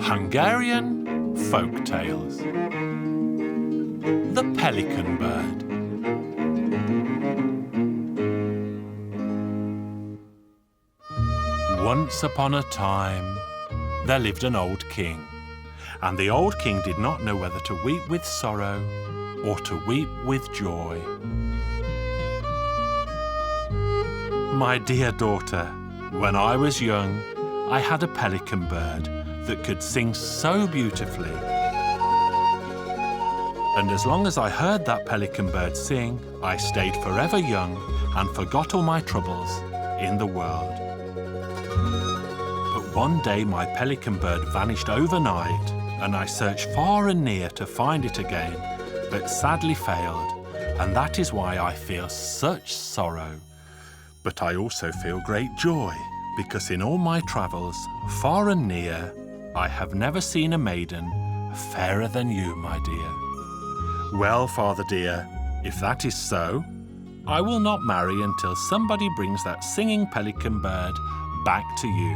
Hungarian Folk Tales. The Pelican Bird. Once upon a time, there lived an old king, and the old king did not know whether to weep with sorrow or to weep with joy. My dear daughter, when I was young, I had a pelican bird that could sing so beautifully. And as long as I heard that pelican bird sing, I stayed forever young and forgot all my troubles in the world. But one day my pelican bird vanished overnight, and I searched far and near to find it again, but sadly failed, and that is why I feel such sorrow. But I also feel great joy, because in all my travels, far and near, I have never seen a maiden fairer than you, my dear. Well, father dear, if that is so, I will not marry until somebody brings that singing pelican bird back to you.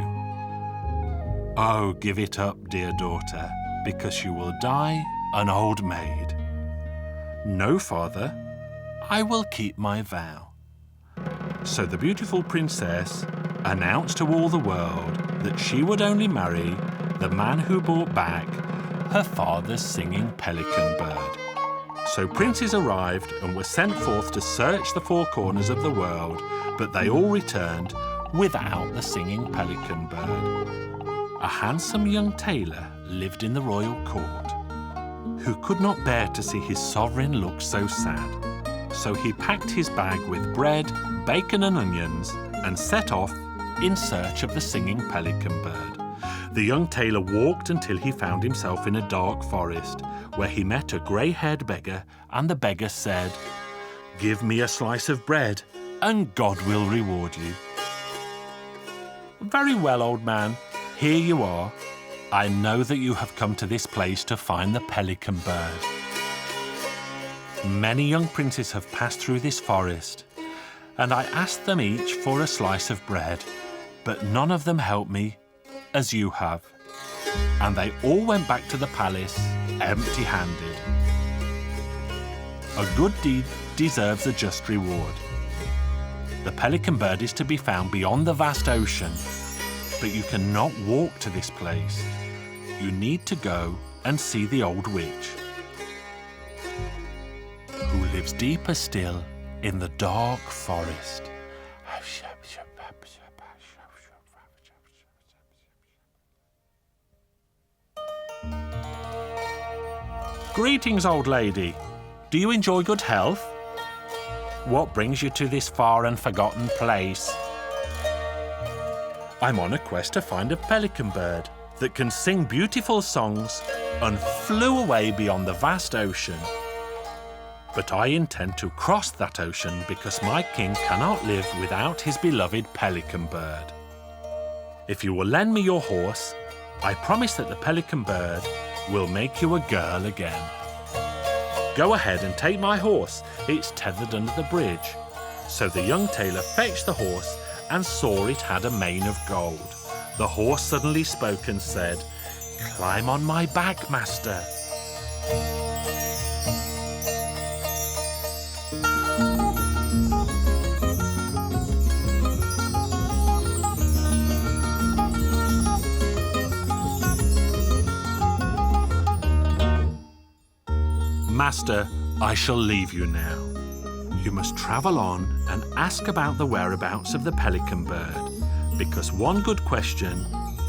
Oh, give it up, dear daughter, because you will die an old maid. No, father, I will keep my vow. So the beautiful princess announced to all the world that she would only marry the man who brought back her father's singing pelican bird. So princes arrived and were sent forth to search the four corners of the world, but they all returned without the singing pelican bird. A handsome young tailor lived in the royal court, who could not bear to see his sovereign look so sad. So he packed his bag with bread, bacon and onions and set off in search of the singing pelican bird. The young tailor walked until he found himself in a dark forest, where he met a grey-haired beggar, and the beggar said, "Give me a slice of bread, and God will reward you." "Very well, old man, here you are. I know that you have come to this place to find the pelican bird. Many young princes have passed through this forest, and I asked them each for a slice of bread, but none of them helped me as you have, and they all went back to the palace empty-handed. A good deed deserves a just reward. The pelican bird is to be found beyond the vast ocean, but you cannot walk to this place. You need to go and see the old witch, who lives deeper still in the dark forest." "Greetings, old lady. Do you enjoy good health? What brings you to this far and forgotten place?" "I'm on a quest to find a pelican bird that can sing beautiful songs and flew away beyond the vast ocean. But I intend to cross that ocean because my king cannot live without his beloved pelican bird. If you will lend me your horse, I promise that the pelican bird will make you a girl again." "Go ahead and take my horse. It's tethered under the bridge." So the young tailor fetched the horse and saw it had a mane of gold. The horse suddenly spoke and said, "Climb on my back, master." "Master, I shall leave you now. You must travel on and ask about the whereabouts of the pelican bird, because one good question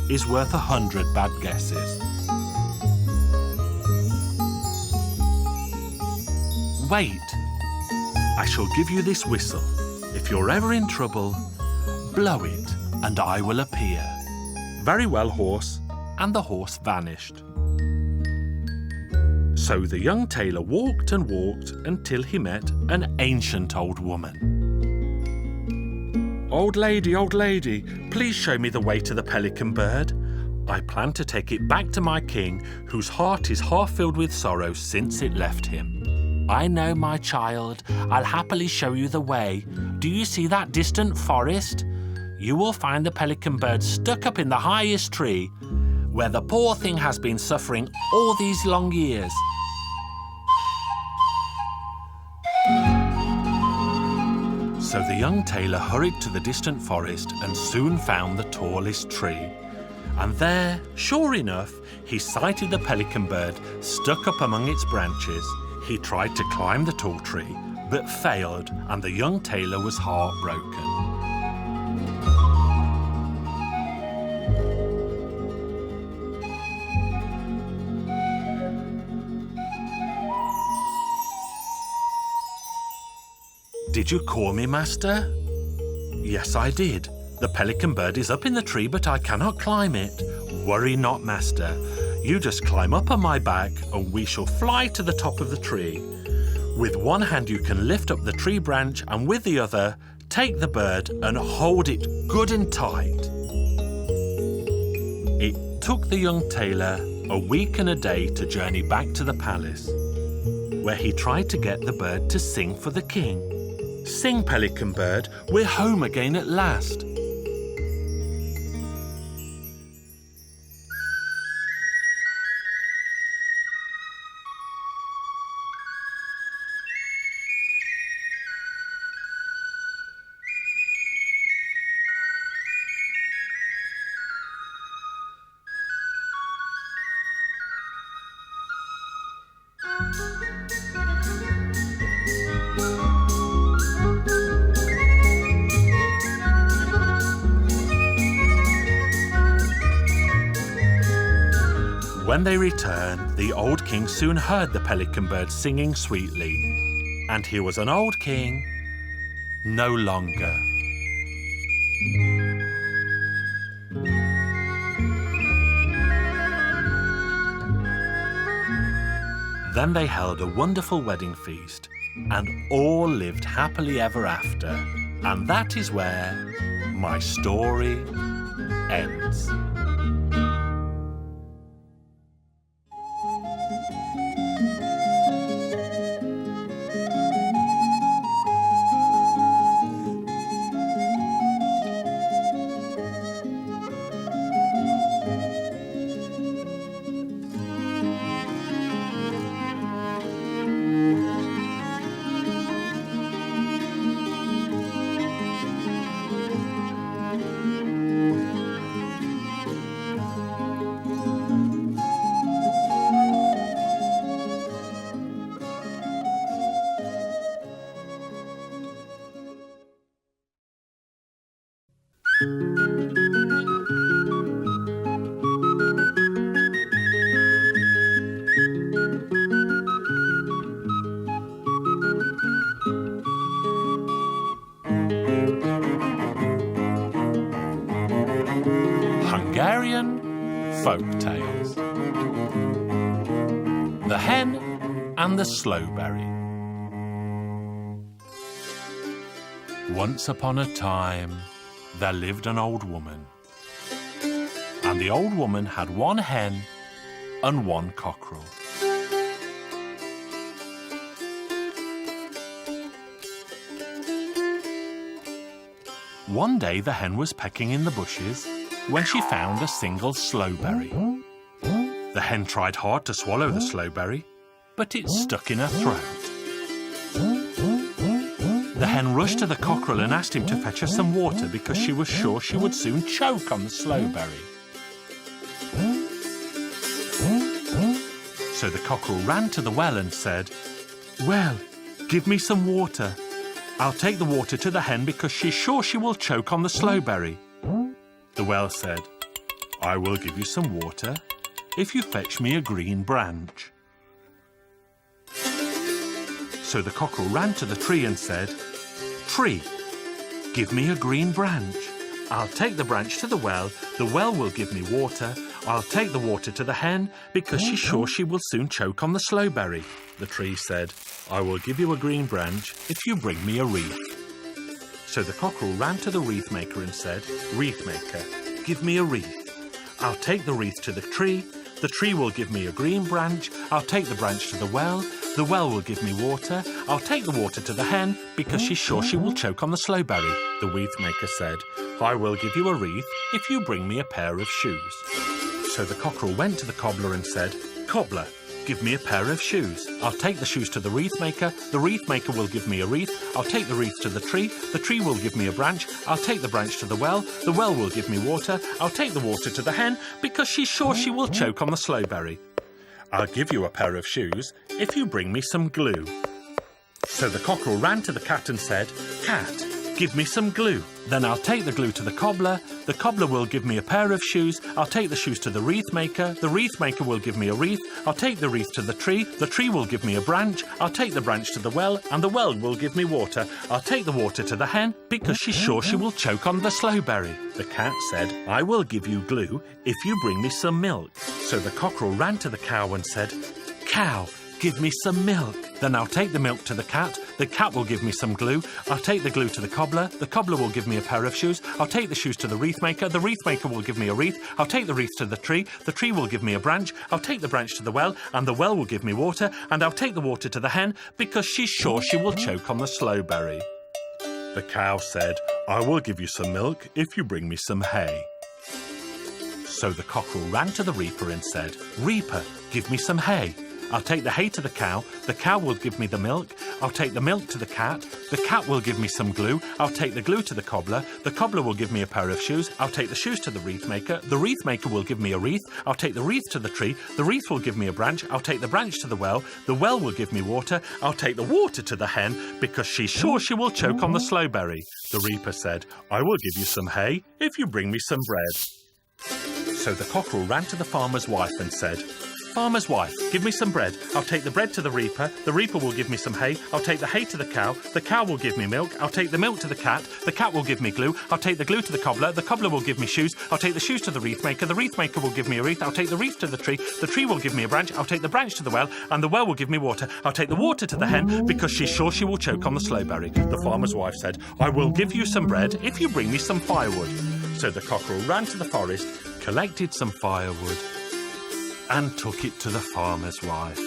is worth 100 bad guesses." "Wait, I shall give you this whistle. If you're ever in trouble, blow it and I will appear." "Very well, horse," and the horse vanished. So the young tailor walked and walked until he met an ancient old woman. Old lady, please show me the way to the pelican bird. I plan to take it back to my king, whose heart is half filled with sorrow since it left him." "I know, my child. I'll happily show you the way. Do you see that distant forest? You will find the pelican bird stuck up in the highest tree. where the poor thing has been suffering all these long years. So the young tailor hurried to the distant forest and soon found the tallest tree. And there, sure enough, he sighted the pelican bird stuck up among its branches. He tried to climb the tall tree, but failed, and the young tailor was heartbroken. Did you call me, master? Yes, I did. The pelican bird is up in the tree, but I cannot climb it. Worry not, master. You just climb up on my back, and we shall fly to the top of the tree. With one hand you can lift up the tree branch, and with the other, take the bird and hold it good and tight. It took the young tailor a week and a day to journey back to the palace, where he tried to get the bird to sing for the king. Sing, pelican bird, we're home again at last. When they returned, the old king soon heard the pelican bird singing sweetly. And he was an old king no longer. Then they held a wonderful wedding feast, and all lived happily ever after. And that is where my story ends. Hungarian folk tales. The Hen and the Slowberry. Once upon a time, there lived an old woman. And the old woman had one hen and one cockerel. One day the hen was pecking in the bushes when she found a single slowberry. The hen tried hard to swallow the slowberry, but it stuck in her throat. The hen rushed to the cockerel and asked him to fetch her some water because she was sure she would soon choke on the slowberry. So the cockerel ran to the well and said, "Well, give me some water. I'll take the water to the hen because she's sure she will choke on the slowberry." The well said, "I will give you some water if you fetch me a green branch." So the cockerel ran to the tree and said, "Tree, give me a green branch. I'll take the branch to the well will give me water, I'll take the water to the hen because she's sure she will soon choke on the slowberry." The tree said, "I will give you a green branch if you bring me a wreath." So the cockerel ran to the wreath maker and said, "Wreath maker, give me a wreath. I'll take the wreath to the tree will give me a green branch, I'll take the branch to the well will give me water, I'll take the water to the hen because she's sure she will choke on the slowberry." The wreath maker said, "I will give you a wreath if you bring me a pair of shoes." So the cockerel went to the cobbler and said, "Cobbler, give me a pair of shoes. I'll take the shoes to the wreath maker will give me a wreath. I'll take the wreath to the tree will give me a branch. I'll take the branch to the well will give me water. I'll take the water to the hen, because she's sure she will choke on the slowberry. I'll give you a pair of shoes if you bring me some glue." So the cockerel ran to the cat and said, "Cat, give me some glue. Then I'll take the glue to the cobbler will give me a pair of shoes. I'll take the shoes to the wreath maker will give me a wreath. I'll take the wreath to the tree will give me a branch. I'll take the branch to the well will give me water. I'll take the water to the hen, because she's sure she will choke on the slowberry." The cat said, "I will give you glue if you bring me some milk." So the cockerel ran to the cow and said, "Cow, give me some milk. Then I'll take the milk to the cat will give me some glue. I'll take the glue to the cobbler will give me a pair of shoes. I'll take the shoes to the wreath maker will give me a wreath. I'll take the wreath to the tree will give me a branch. I'll take the branch to the well will give me water. And I'll take the water to the hen, because she's sure she will choke on the slowberry." The cow said, "I will give you some milk if you bring me some hay." So the cockerel ran to the reaper and said, "Reaper, give me some hay. I'll take the hay to the cow will give me the milk. I'll take the milk to the cat will give me some glue. I'll take the glue to the cobbler will give me a pair of shoes. I'll take the shoes to the wreath maker will give me a wreath. I'll take the wreath to the tree will give me a branch. I'll take the branch to the well will give me water. I'll take the water to the hen, because she's sure she will choke on the slowberry." The reaper said, "I will give you some hay if you bring me some bread." So the cockerel ran to the farmer's wife and said, "Farmer's wife, give me some bread. I'll take the bread to the reaper will give me some hay. I'll take the hay to the cow will give me milk. I'll take the milk to the cat will give me glue. I'll take the glue to the cobbler will give me shoes. I'll take the shoes to the wreath maker will give me a wreath. I'll take the wreath to the tree will give me a branch. I'll take the branch to the well will give me water. I'll take the water to the hen, because she's sure she will choke on the slowberry." The farmer's wife said, "I will give you some bread if you bring me some firewood." So the cockerel ran to the forest, collected some firewood, and took it to the farmer's wife.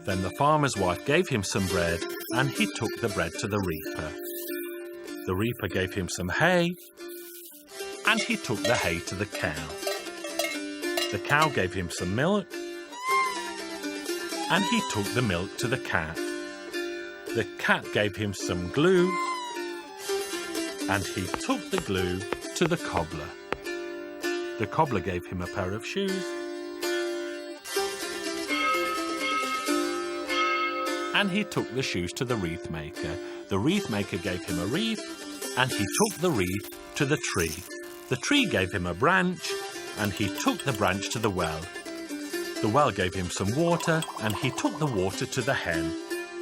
Then the farmer's wife gave him some bread, and he took the bread to the reaper. The reaper gave him some hay, and he took the hay to the cow. The cow gave him some milk, and he took the milk to the cat. The cat gave him some glue, and he took the glue to the cobbler. The cobbler gave him a pair of shoes, and he took the shoes to the wreath maker. The wreath maker gave him a wreath, and he took the wreath to the tree. The tree gave him a branch, and he took the branch to the well. The well gave him some water, and he took the water to the hen.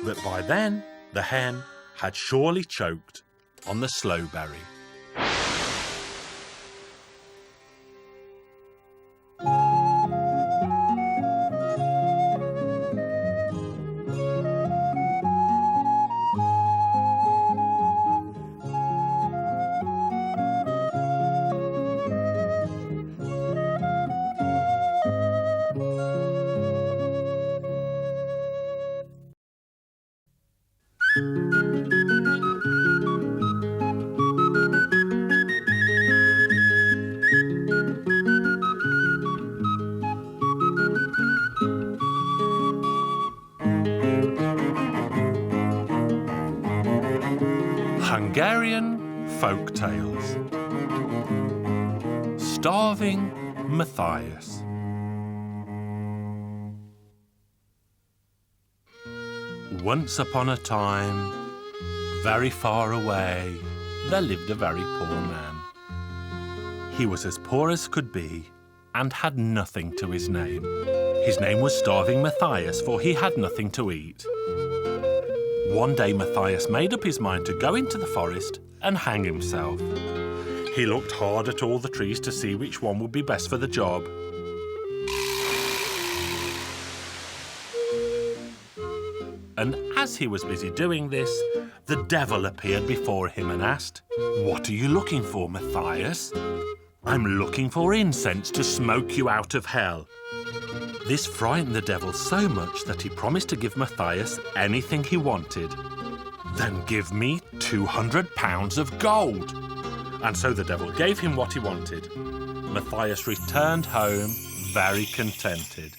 But by then, the hen had surely choked on the slowberry. Hungarian folk tales. Starving Matthias. Once upon a time, very far away, there lived a very poor man. He was as poor as could be and had nothing to his name. His name was Starving Matthias, for he had nothing to eat. One day Matthias made up his mind to go into the forest and hang himself. He looked hard at all the trees to see which one would be best for the job. And as he was busy doing this, the devil appeared before him and asked, "What are you looking for, Matthias?" "I'm looking for incense to smoke you out of hell." This frightened the devil so much that he promised to give Matthias anything he wanted. "Then give me 200 pounds of gold." And so the devil gave him what he wanted. Matthias returned home very contented.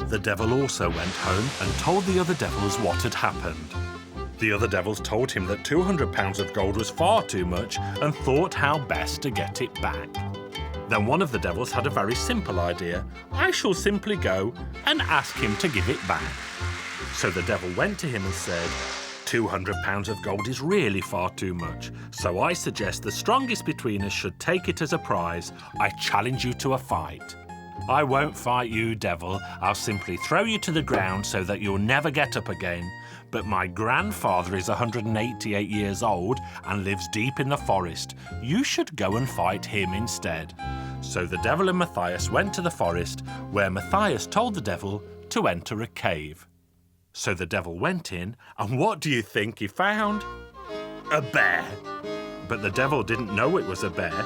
The devil also went home and told the other devils what had happened. The other devils told him that 200 pounds of gold was far too much and thought how best to get it back. Then one of the devils had a very simple idea. I shall simply go and ask him to give it back. So the devil went to him and said, 200 pounds of gold is really far too much, so I suggest the strongest between us should take it as a prize. I challenge you to a fight. I won't fight you, devil. I'll simply throw you to the ground so that you'll never get up again. But my grandfather is 188 years old and lives deep in the forest. You should go and fight him instead. So the devil and Matthias went to the forest, where Matthias told the devil to enter a cave. So the devil went in, and what do you think he found? A bear. But the devil didn't know it was a bear.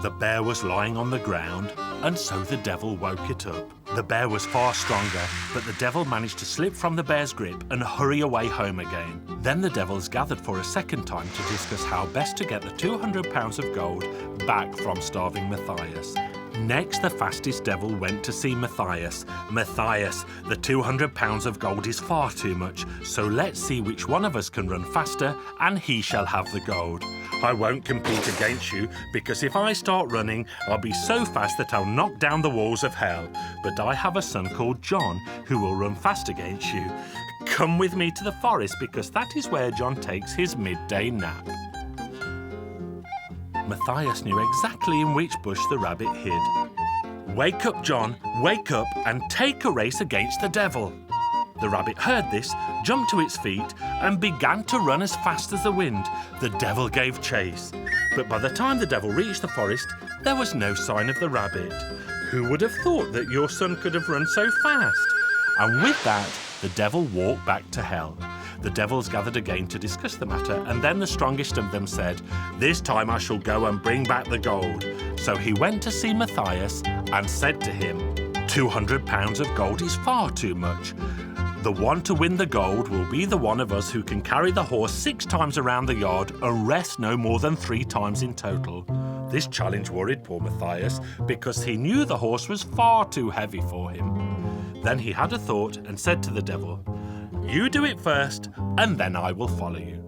The bear was lying on the ground, and so the devil woke it up. The bear was far stronger, but the devil managed to slip from the bear's grip and hurry away home again. Then the devils gathered for a second time to discuss how best to get the 200 pounds of gold back from starving Matthias. Next, the fastest devil went to see Matthias. Matthias, the 200 pounds of gold is far too much, so let's see which one of us can run faster, and he shall have the gold. I won't compete against you, because if I start running, I'll be so fast that I'll knock down the walls of hell. But I have a son called John, who will run fast against you. Come with me to the forest, because that is where John takes his midday nap. Matthias knew exactly in which bush the rabbit hid. Wake up, John, wake up and take a race against the devil. The rabbit heard this, jumped to its feet and began to run as fast as the wind. The devil gave chase. But by the time the devil reached the forest, there was no sign of the rabbit. Who would have thought that your son could have run so fast? And with that, the devil walked back to hell. The devils gathered again to discuss the matter, and then the strongest of them said, this time I shall go and bring back the gold. So he went to see Matthias and said to him, 200 pounds of gold is far too much. The one to win the gold will be the one of us who can carry the horse 6 times around the yard and rest no more than 3 times in total. This challenge worried poor Matthias because he knew the horse was far too heavy for him. Then he had a thought and said to the devil, you do it first, and then I will follow you.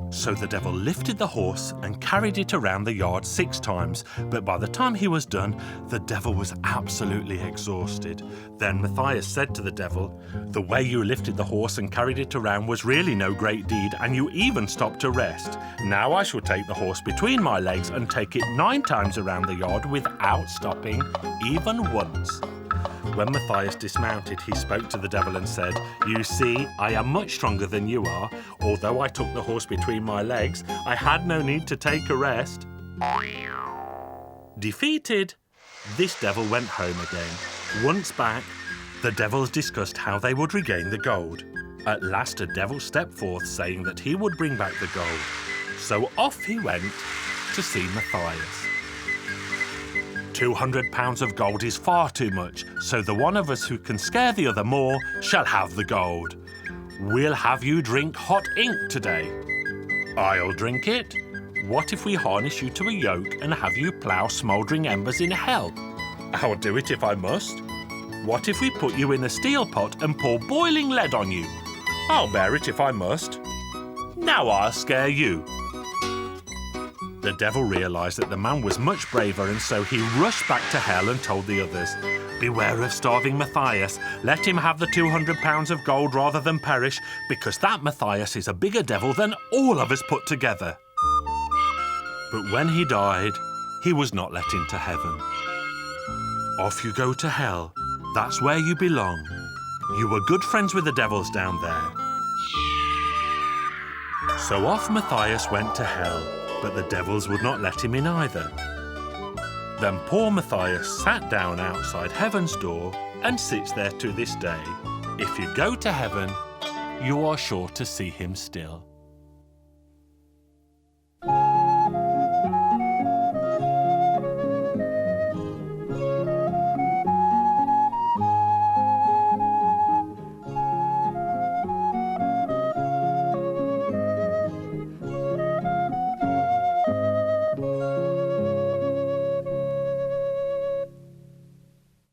So the devil lifted the horse and carried it around the yard 6 times, but by the time he was done, the devil was absolutely exhausted. Then Matthias said to the devil, the way you lifted the horse and carried it around was really no great deed, and you even stopped to rest. Now I shall take the horse between my legs and take it 9 times around the yard without stopping, even once. When Matthias dismounted, he spoke to the devil and said, you see, I am much stronger than you are. Although I took the horse between my legs, I had no need to take a rest. Defeated, this devil went home again. Once back, the devils discussed how they would regain the gold. At last, a devil stepped forth saying that he would bring back the gold. So off he went to see Matthias. 200 pounds of gold is far too much, so the one of us who can scare the other more shall have the gold. We'll have you drink hot ink today. I'll drink it. What if we harness you to a yoke and have you plough smouldering embers in hell? I'll do it if I must. What if we put you in a steel pot and pour boiling lead on you? I'll bear it if I must. Now I'll scare you. The devil realised that the man was much braver, and so he rushed back to hell and told the others, beware of starving Matthias. Let him have the 200 pounds of gold rather than perish, because that Matthias is a bigger devil than all of us put together. But when he died, he was not let into heaven. Off you go to hell. That's where you belong. You were good friends with the devils down there. So off Matthias went to hell, but the devils would not let him in either. Then poor Matthias sat down outside heaven's door and sits there to this day. If you go to heaven, you are sure to see him still.